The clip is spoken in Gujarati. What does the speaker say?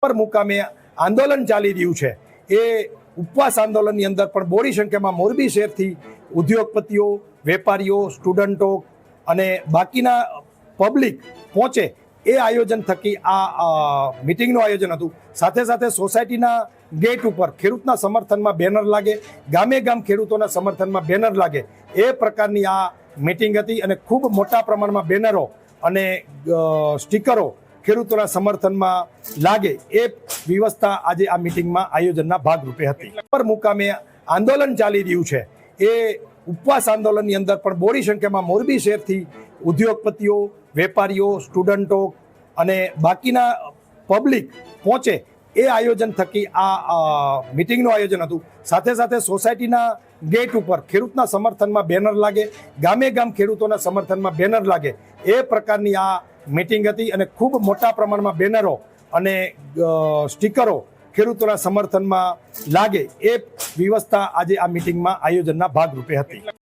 પર મુકામે આંદોલન ચાલી રહ્યું છે એ ઉપવાસ આંદોલનની અંદર પણ બોડી સંખ્યામાં મોરબી શહેરથી ઉદ્યોગપતિઓ, વેપારીઓ, સ્ટુડન્ટો અને બાકીના પબ્લિક પહોંચે એ આયોજન થકી આ મિટિંગનું આયોજન હતું। સાથે સાથે સોસાયટીના ગેટ ઉપર ખેડૂતના સમર્થનમાં બેનર લાગે, ગામે ગામ ખેડૂતોના સમર્થનમાં બેનર લાગે એ પ્રકારની આ મિટિંગ હતી અને ખૂબ મોટા પ્રમાણમાં બેનરો અને સ્ટીકરો ખેડૂતોના સમર્થનમાં લાગે એ વ્યવસ્થા આજે આ મિટિંગમાં આયોજનના ભાગરૂપે હતી। પર મુકામે આંદોલન ચાલી રહ્યું છે એ ઉપવાસ આંદોલનની અંદર પણ બોડી સંખ્યામાં મોરબી શહેરથી ઉદ્યોગપતિઓ, વેપારીઓ, સ્ટુડન્ટો અને બાકીના પબ્લિક પહોંચે એ આયોજન થકી આ મિટિંગનું આયોજન હતું। સાથે સાથે સોસાયટીના ગેટ ઉપર ખેડૂતના સમર્થનમાં બેનર લાગે, ગામે ગામ ખેડૂતોના સમર્થનમાં બેનર લાગે એ પ્રકારની આ મિટિંગ હતી અને ખૂબ મોટા પ્રમાણમાં બેનરો અને સ્ટીકરો ખેડૂતોના સમર્થનમાં લાગે એ વ્યવસ્થા આજે આ મિટિંગમાં આયોજનના ભાગરૂપે હતી।